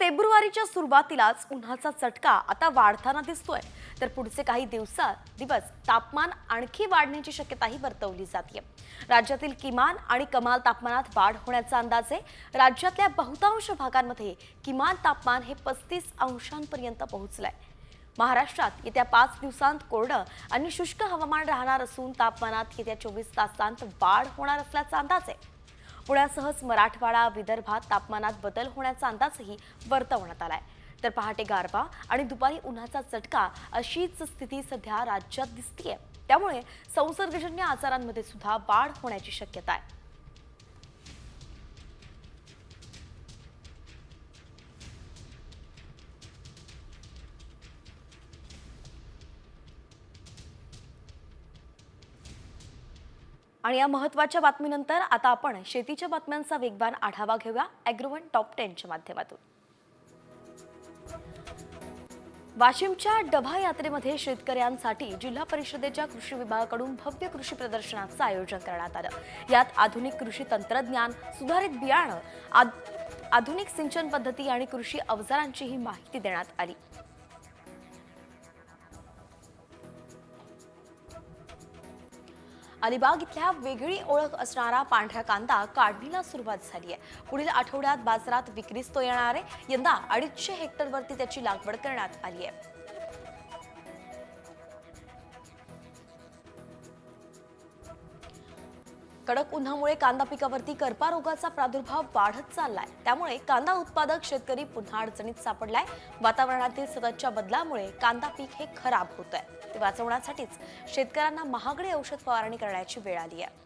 फेब्रुवारीच्या सुरुवातीलाच उन्हाचा चटका आता वाढताना दिसतोय, तर पुढचे काही दिवस तापमान आणखी वाढण्याची शक्यताही वर्तवली जाते। राज्यातील किमान आणि कमाल तापमानात वाढ होण्याचा अंदाज आहे। राज्यातल्या बहुतांश भागांमध्ये किमान तापमान हे 35 अंशांपर्यंत पोहोचलंय। महाराष्ट्रात येत्या 5 दिवसांत कोरडं आणि शुष्क हवामान राहणार असून तापमानात येत्या 24 तासांत वाढ होणार असल्याचा अंदाज आहे। पुण्यासह मराठवाडा विदर्भात तापमानात बदल होण्याचा अंदाजही वर्तवण्यात आलाय। तर पहाटे गारवा आणि दुपारी उन्हाचा चटका अशीच स्थिती सध्या राज्यात दिसतेय। त्यामुळे संसर्गजन्य आजारांमध्ये सुद्धा वाढ होण्याची शक्यता आहे। आणि या महत्त्वाच्या बातमीनंतर आता आपण शेतीच्या बातम्यांचा वेगवान आढावा घेऊया ॲग्रोवन टॉप 10 च्या माध्यमातून। वाशिमच्या डभा यात्रेमध्ये शेतकऱ्यांसाठी जिल्हा परिषदेच्या कृषी विभागाकडून भव्य कृषी प्रदर्शनाचं आयोजन करण्यात आलं। यात आधुनिक कृषी तंत्रज्ञान, सुधारित बियाणं, आधुनिक सिंचन पद्धती आणि कृषी अवजारांचीही माहिती देण्यात आली। अलिबाग इथल्या वेगळी ओळख असणारा पांढरा कांदा काढणीला सुरुवात झाली आहे। पुढील आठवड्यात बाजारात विक्रीस तो येणार आहे। यंदा 250 हेक्टरवरती त्याची लागवड करण्यात आली आहे। कडक उन्हामुळे कांदा पिकावरती करपा रोगाचा प्रादुर्भाव वाढत चाललाय। त्यामुळे कांदा उत्पादक शेतकरी पुन्हा अडचणीत सापडलाय। वातावरणातील सततच्या बदलामुळे कांदा पीक हे खराब होत आहे। ते वाचवण्यासाठीच शेतकऱ्यांना महागडी औषध फवारणी करण्याची वेळ आली आहे।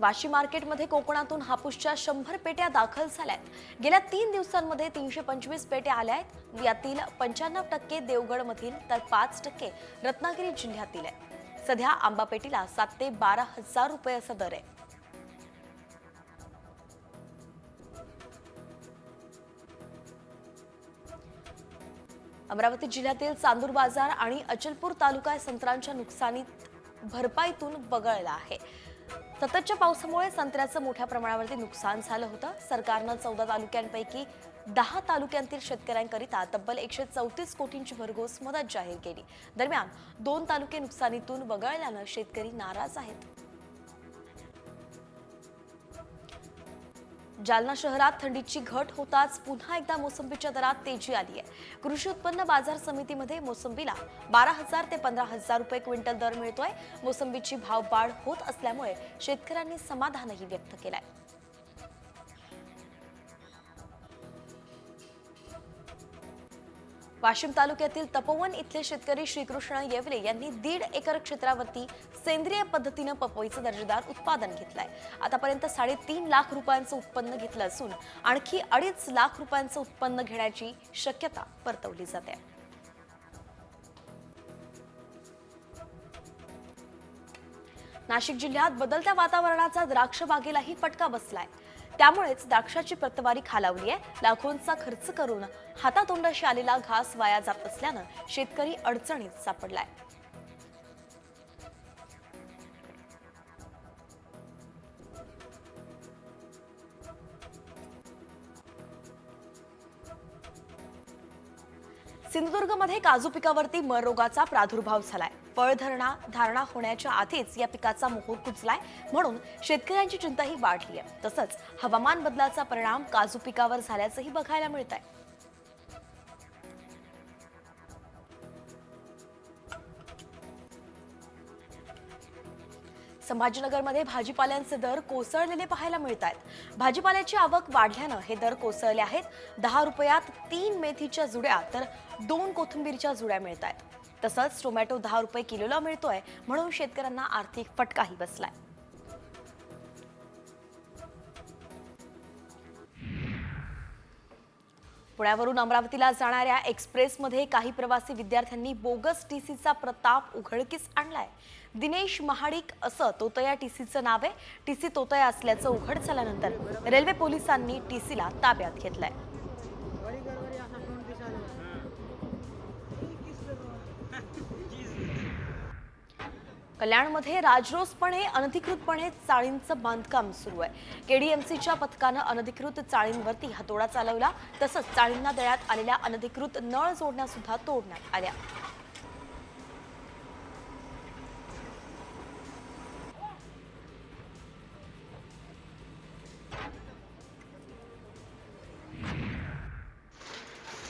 वाशी मार्केटमध्ये कोकणातून हापूसच्या 100 पेट्या दाखल झाल्यात। गेल्या 3 दिवसांमध्ये 325 पेट्या आल्या आहेत। यातील 95% देवगडमधील तर 5% रत्नागिरी जिल्ह्यातील आहे। सध्या आंबा पेटीला 7 ते 12 हजार रुपये असा दर आहे। अमरावती जिल्ह्यातील चांदूर बाजार आणि अचलपूर तालुका संत्र्यांच्या नुकसानीत भरपाईतून वगळला आहे। सततच्या पावसामुळे संत्र्याचं मोठ्या प्रमाणावरती नुकसान झालं होतं। सरकारनं 14 तालुक्यांपैकी 10 तालुक्यांतील शेतकऱ्यांकरिता तब्बल 134 कोटींची भरघोस मदत जाहीर केली। दरम्यान 2 तालुके नुकसानीतून वगळल्यानं शेतकरी नाराज आहेत। जालना शहरात थंडीची घट होताच पुन्हा एकदा मोसंबीच्या दरात तेजी आली आहे। कृषी उत्पन्न बाजार समितीमध्ये मोसंबीला 12,000 ते 15,000 रुपये क्विंटल दर मिळतोय। मोसंबीची भाव वाढ होत असल्यामुळे शेतकऱ्यांनी समाधानही व्यक्त केलंय। वाशिम तालुक्यातील तपोवन इथले शेतकरी श्रीकृष्ण येवले यांनी 1.5 एकर क्षेत्रावरती सेंद्रिय पद्धतीने पपईचं दर्जेदार उत्पादन घेतलंय। आतापर्यंत 3.5 लाख रुपयांचं उत्पन्न घेतलं असून आणखी 2.5 लाख रुपयांचं उत्पन्न घेण्याची शक्यता वर्तवली जाते। नाशिक जिल्ह्यात बदलत्या वातावरणाचा द्राक्ष बागेलाही फटका बसलाय। त्यामुळेच द्राक्षाची प्रतवारी खालावली आहे। लाखोंचा खर्च करून हातातोंडाशी आलेला घास वाया जात असल्यानं शेतकरी अडचणीत सापडलाय। सिंधुदुर्गमध्ये काजू पिकावरती मर रोगाचा प्रादुर्भाव झालाय। फळधारणा होण्याच्या आधीच या पिकाचा मोहर कुजलाय, म्हणून शेतकऱ्यांची चिंताही वाढली आहे। तसंच हवामान बदलाचा परिणाम काजू पिकावर झाल्याचंही बघायला मिळत आहे। संभाजीनगरमध्ये भाजीपाल्यांचे दर कोसळलेले पाहायला मिळत आहेत। भाजीपाल्याची आवक वाढल्यानं हे दर कोसळले आहेत। 10 रुपयात 3 मेथीच्या जुड्या तर 2 कोथिंबीरच्या जुड्या मिळत आहेत। तसंच टोमॅटो 10 रुपये किलोला मिळतोय, म्हणून शेतकऱ्यांना आर्थिक फटकाही बसलाय। पुण्यावरून अमरावतीला जाणाऱ्या एक्सप्रेसमध्ये काही प्रवासी विद्यार्थ्यांनी बोगस टीसीचा प्रताप उघडकीस आणलाय। दिनेश महाडिक असं तोतया टीसीचं नाव आहे। टीसी तोतया असल्याचं उघड झाल्यानंतर रेल्वे पोलिसांनी टीसीला ताब्यात घेतलंय। कल्याणमध्ये राजरोसपणे अनधिकृतपणे चाळींचं बांधकाम सुरू आहे. केडीएमसीच्या पथकानं अनधिकृत चाळींवरती हातोडा चालवला. तसंच चाळींना देण्यात आलेल्या अनधिकृत नळ जोडण्या सुद्धा तोडण्यात आल्या.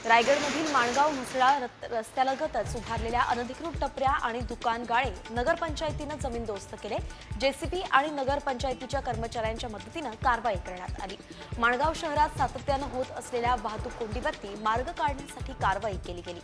रायगडमधील माणगाव म्हसळा रस्त्यालगतच उभारलेल्या अनधिकृत टपऱ्या आणि दुकान गाळे नगरपंचायतीनं जमीनदोस्त केले. जेसीबी आणि नगरपंचायतीच्या कर्मचाऱ्यांच्या मदतीनं कारवाई करण्यात आली. माणगाव शहरात सातत्यानं होत असलेल्या वाहतूक कोंडीवरती मार्ग काढण्यासाठी कारवाई केली गेली.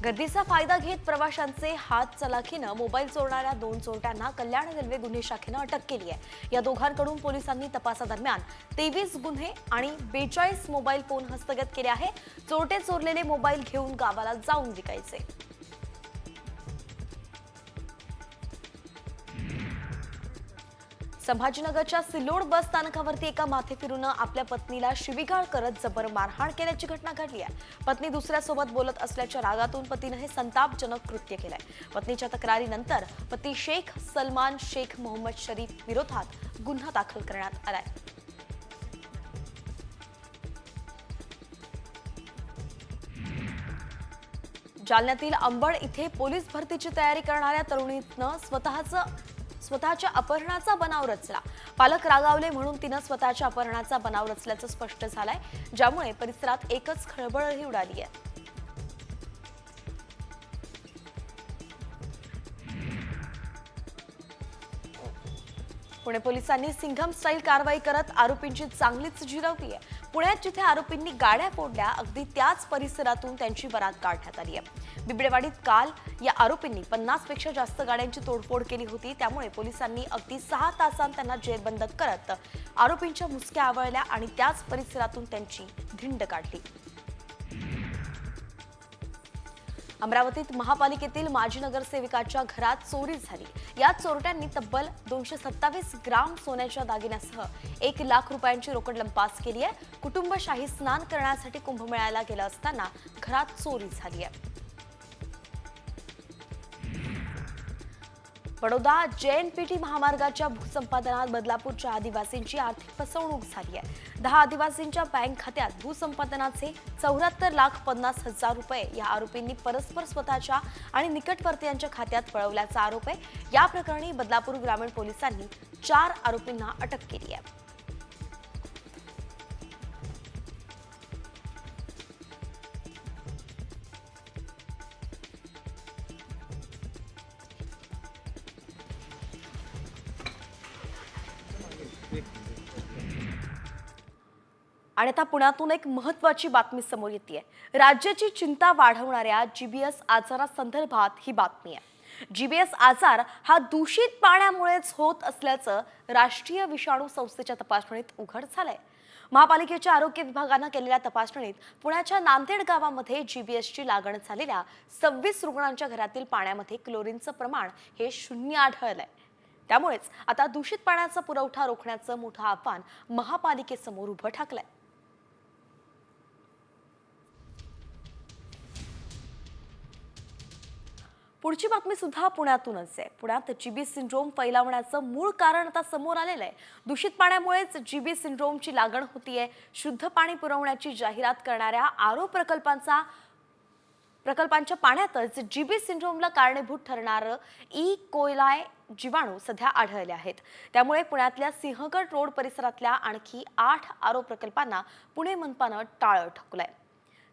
गर्दीचा फायदा घेत प्रवाशांचे हात चलाखीनं मोबाईल चोरणाऱ्या 2 चोरट्यांना कल्याण रेल्वे गुन्हे शाखेनं अटक केली आहे. या दोघांकडून पोलिसांनी तपासादरम्यान 23 गुन्हे आणि 42 मोबाईल फोन हस्तगत केले आहे. चोरटे चोरलेले मोबाईल घेऊन गावाला जाऊन विकायचे. संभाजीनगरच्या सिल्लोड बस स्थानकावरती एका माथेफिरूनं आपल्या पत्नीला शिवीगाळ करत जबर मारहाण केल्याची घटना घडली आहे. पत्नी दुसऱ्यासोबत बोलत असल्याच्या रागातून पतीनं हे संतापजनक कृत्य केलंय. पत्नीच्या तक्रारीनंतर पती शेख सलमान शेख मोहम्मद शरीफ विरोधात गुन्हा दाखल करण्यात आलाय. जालन्यातील अंबड इथे पोलीस भरतीची तयारी करणाऱ्या तरुणीनं स्वतःच्या अपहरणाचा बनाव रचला. पालक रागावले म्हणून तिनं स्वतःच्या अपहरणाचा बनाव रचल्याचं स्पष्ट झालंय, ज्यामुळे परिसरात एकच खळबळही उडाली आहे. पुणे पोलिसांनी सिंघम स्टाईल कारवाई करत आरोपींची चांगलीच जिरवली आहे. पुण्यात जिथे आरोपींनी गाड्या फोडल्या, अगदी त्याच परिसरातून त्यांची बरात काढण्यात आली आहे. बिबडेवाडीत काल या आरोपींनी 50 पेक्षा जास्त गाड्यांची तोडफोड केली होती. त्यामुळे पोलिसांनी अगदी 6 तासांत त्यांना जेरबंद करत आरोपींच्या मुसक्या आवळल्या आणि त्याच परिसरातून त्यांची धिंड काढली. अमरावतीत महापालिकेतील माजी नगरसेविकाच्या घरात चोरी झाली. या चोरट्यांनी तब्बल 227 ग्राम सोन्याच्या दागिन्यासह 1 लाख रुपयांची रोकड लंपास केली आहे. कुटुंबशाही स्नान करण्यासाठी कुंभमेळ्याला गेलं असताना घरात चोरी झाली आहे. बडोदा JNPT महामार्गाच्या भूसंपादनात बदलापूरच्या आदिवासींची आर्थिक फसवणूक झाली आहे. 10 आदिवासींच्या बँक खात्यात भूसंपादनाचे 74,50,000 रुपये या आरोपींनी परस्पर स्वतःच्या आणि निकटवर्तीयांच्या खात्यात पळवल्याचा आरोप आहे. या प्रकरणी बदलापूर ग्रामीण पोलिसांनी 4 आरोपींना अटक केली आहे. आणि आता पुण्यातून एक महत्त्वाची बातमी समोर येते. राज्याची चिंता वाढवणाऱ्या GBS आजारासंदर्भात ही बातमी आहे. GBS आजार हा दूषित पाण्यामुळेच होत असल्याचं राष्ट्रीय विषाणू संस्थेच्या तपासणीत उघड झालंय. महापालिकेच्या आरोग्य विभागानं केलेल्या तपासणीत पुण्याच्या नांदेड गावामध्ये GBSची लागण झालेल्या 26 रुग्णांच्या घरातील पाण्यामध्ये क्लोरीनचं प्रमाण हे 0 आढळलंय. त्यामुळेच आता दूषित पाण्याचा पुरवठा रोखण्याचं मोठं आव्हान महापालिकेसमोर उभं ठाकलंय. पुढची बातमी सुद्धा पुण्यातूनच आहे. पुण्यात GB सिंड्रोम फैलावण्याचं मूळ कारण आता समोर आलेलं आहे. दूषित पाण्यामुळेच GB सिंड्रोमची लागण होतीये. शुद्ध पाणी पुरवण्याची जाहिरात करणाऱ्या आरो प्रकल्पांच्या पाण्यातच GB सिंड्रोमला कारणीभूत ठरणारं ई कोयलाय जीवाणू सध्या आढळले आहेत. त्यामुळे पुण्यातल्या सिंहगड रोड परिसरातल्या आणखी 8 आरो प्रकल्पांना पुणे मनपानं टाळं ठोकलंय.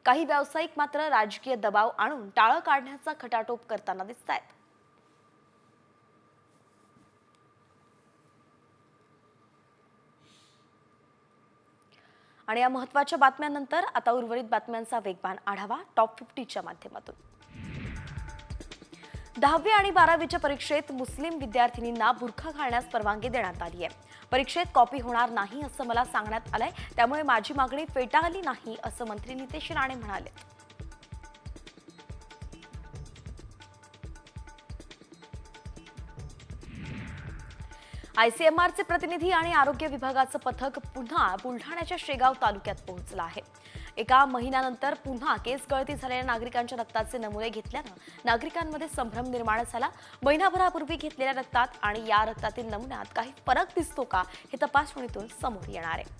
काही व्यावसायिक मात्र राजकीय दबाव आणून टाळं काढण्याचा खटाटोप करताना दिसतायत. आणि या महत्त्वाच्या बातम्यांनंतर आता उर्वरित बातम्यांचा वेगवान आढावा टॉप 50च्या माध्यमातून. 10वी आणि 12वीच्या परीक्षेत मुस्लिम विद्यार्थिनींना बुरखा घालण्यास परवानगी देण्यात आली आहे. परीक्षेत कॉपी होणार नाही असं मला सांगण्यात आलंय. त्यामुळे माझी मागणी फेटाळली नाही असं मंत्री नितेश राणे म्हणाले. ICMRचे प्रतिनिधी आणि आरोग्य विभागाचं पथक पुन्हा बुलढाण्याच्या शेगाव तालुक्यात पोहोचलं आहे. एका महिन्यानंतर पुन्हा केस गळती झालेल्या नागरिकांच्या रक्ताचे नमुने घेतल्यानं नागरिकांमध्ये संभ्रम निर्माण झाला. महिनाभरापूर्वी घेतलेल्या रक्तात आणि या रक्तातील नमुन्यात काही फरक दिसतो का, हे तपासणीतून समोर येणार आहे.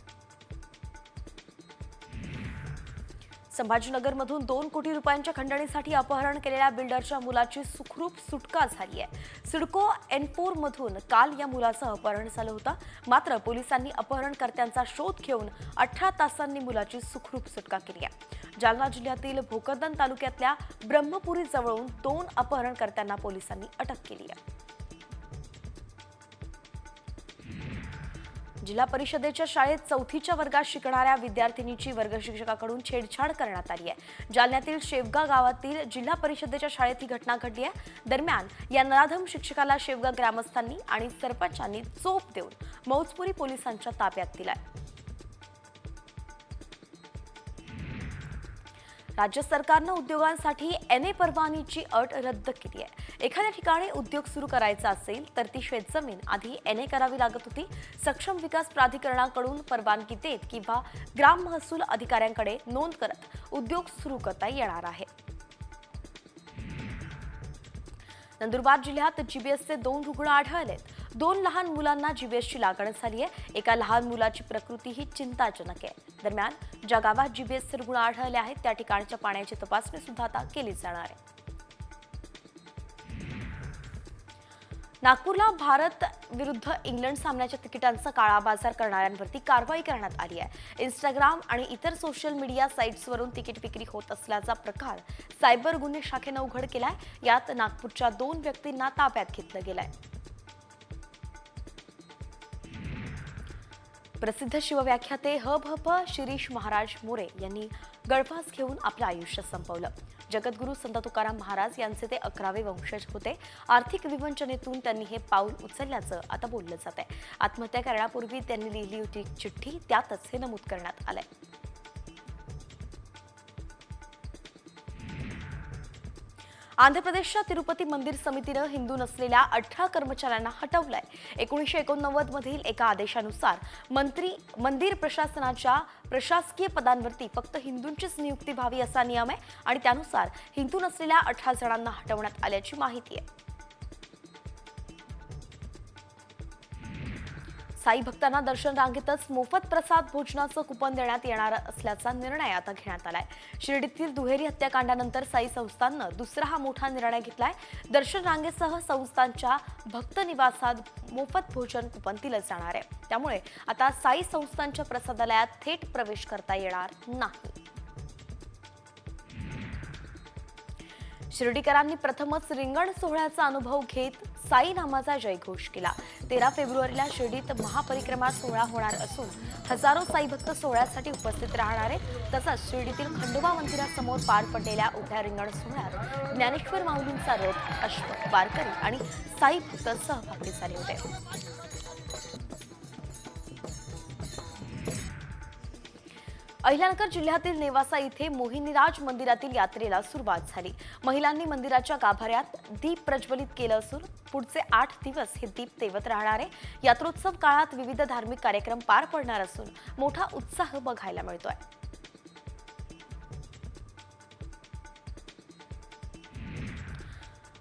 संभाजीनगरमधून 2 कोटी रुपयांच्या खंडणीसाठी अपहरण केलेल्या बिल्डरच्या मुलाची सुखरूप सुटका झाली आहे. सिडको N4 मधून काल या मुलाचं अपहरण झालं होतं. मात्र पोलिसांनी अपहरणकर्त्यांचा शोध घेऊन 18 तासांनी मुलाची सुखरूप सुटका केली आहे. जालना जिल्ह्यातील भोकरदन तालुक्यातल्या ब्रह्मपुरी जवळून 2 अपहरणकर्त्यांना पोलिसांनी अटक केली आहे. जिल्हा परिषदेच्या शाळेत 4थीच्या वर्गात शिकणाऱ्या विद्यार्थिनीची वर्ग शिक्षकाकडून छेडछाड करण्यात आली आहे. जालन्यातील शेवगा गावातील जिल्हा परिषदेच्या शाळेत ही घटना घडली आहे. दरम्यान या नराधम शिक्षकाला शेवगा ग्रामस्थांनी आणि सरपंचांनी चोप देऊन मौजपुरी पोलिसांच्या ताब्यात दिलाय. राज्य सरकारनं उद्योगांसाठी NA परवानगीची अट रद्द केली आहे. एखाद्या ठिकाणी उद्योग सुरू करायचा असेल तर ती शेतजमीन आधी NA करावी लागत होती. सक्षम विकास प्राधिकरणाकडून परवानगी देत किंवा ग्राम महसूल अधिकाऱ्यांकडे नोंद करत उद्योग सुरू करता येणार आहे. नंदुरबार जिल्ह्यात GBSचे 2 रुग्ण आढळलेत. 2 लहान मुलांना GBSची लागण झाली आहे. एका लहान मुलाची प्रकृती ही चिंताजनक आहे. दरम्यान ज्या गावात GBSचे रुग्ण आढळले आहेत त्या ठिकाणच्या पाण्याची तपासणी सुद्धा आता केली जाणार आहे. नागपूरला भारत विरुद्ध इंग्लंड सामन्याच्या तिकिटांचा काळाबाजार करणाऱ्यांवरती कारवाई करण्यात आली आहे. इंस्टाग्राम आणि इतर सोशल मीडिया साईट्सवरून तिकीट विक्री होत असल्याचा प्रकार सायबर गुन्हे शाखेनं उघड केलाय. यात नागपूरच्या 2 व्यक्तींना ताब्यात घेतलं गेलंय. प्रसिद्ध शिवव्याख्याते ह.भ.प. शिरीष महाराज मोरे यांनी गळफास घेऊन आपलं आयुष्य संपवलं. जगद्गुरू संत तुकाराम महाराज यांचे ते 11वे वंशज होते. आर्थिक विवंचनेतून त्यांनी हे पाऊल उचलल्याचं आता बोललं जात आहे. आत्महत्या करण्यापूर्वी त्यांनी लिहिली होती चिठ्ठी, त्यातच हे नमूद करण्यात आलंय. आंध्र प्रदेशच्या तिरुपती मंदिर समितीनं हिंदू नसलेल्या 18 कर्मचाऱ्यांना हटवलंय. 1989 मधील एका आदेशानुसार मंदिर प्रशासनाच्या प्रशासकीय पदांवरती फक्त हिंदूंचीच नियुक्ती व्हावी असा नियम आहे आणि त्यानुसार हिंदू नसलेल्या 18 जणांना हटवण्यात आल्याची माहिती आहे. साई भक्तांना दर्शन रांगेतच मोफत प्रसाद भोजनाचं कुपन देण्यात येणार असल्याचा निर्णय आता घेण्यात आलाय. शिर्डीतील दुहेरी हत्याकांडानंतर साई संस्थाननं दुसरा हा मोठा निर्णय घेतलाय. दर्शन रांगेसह संस्थानच्या भक्त निवासात मोफत भोजन कुपन दिलं जाणार आहे. त्यामुळे आता साई संस्थानच्या प्रसादालयात थेट प्रवेश करता येणार नाही. शिर्डीकरांनी प्रथमच रिंगण सोहळ्याचा अनुभव घेत साई नामाचा जयघोष केला. 13 फेब्रुवारीला शिर्डीत महापरिक्रमा सोहळा होणार असून हजारो साई भक्त सोहळ्यासाठी उपस्थित राहणार आहेत. तसंच शिर्डीतील खंडोबा मंदिरासमोर पार पडलेल्या उभ्या रिंगण सोहळ्यात ज्ञानेश्वर माऊलींचा रथ, अश्व, वारकरी आणि साई भक्त सहभागी झाले होते. अहिल्यानगर जिल्ह्यातील नेवासा इथे मोहिनीराज मंदिरातील यात्रेला सुरुवात झाली. महिलांनी मंदिराच्या गाभाऱ्यात दीप प्रज्वलित केलं असून पुढचे 8 दिवस हे दीप तेवत राहणार आहे. यात्रोत्सव काळात विविध धार्मिक कार्यक्रम पार पडणार असून मोठा उत्साह बघायला मिळतोय.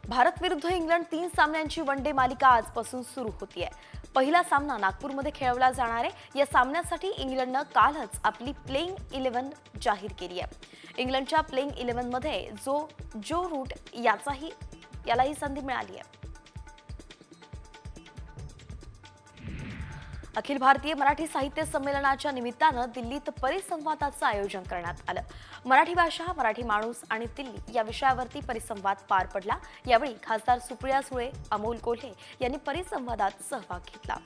भारत विरुद्ध इंग्लंड 3 सामन्यांची वनडे मालिका आजपासून सुरू होतीये. पहिला सामना नागपूरमध्ये खेळवला जाणार आहे. या सामन्यासाठी इंग्लंडनं कालच आपली प्लेइंग 11 जाहीर केली आहे. इंग्लंडच्या प्लेइंग 11 मध्ये जो रूट यालाही संधी मिळाली आहे. अखिल भारतीय मराठी साहित्य संमेलनाच्या निमित्तानं दिल्लीत परिसंवादाचं आयोजन करण्यात आलं. मराठी भाषा, मराठी माणूस आणि दिल्ली या विषयावरती परिसंवाद पार पडला. यावेळी खासदार सुप्रिया सुळे, अमोल कोल्हे यांनी परिसंवादात सहभाग घेतला.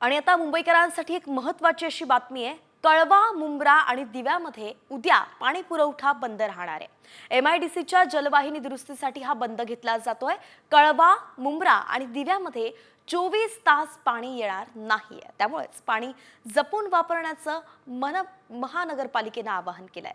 आणि आता मुंबईकरांसाठी एक महत्त्वाची अशी बातमी आहे. कळवा, मुंब्रा आणि दिव्यामध्ये उद्या पाणी पुरवठा बंद राहणार आहे. MIDCच्या जलवाहिनी दुरुस्तीसाठी हा बंद घेतला जातोय. कळवा, मुंब्रा आणि दिव्यामध्ये 24 तास पाणी येणार नाहीये. त्यामुळेच पाणी जपून वापरण्याचं महानगरपालिकेनं आवाहन केलंय.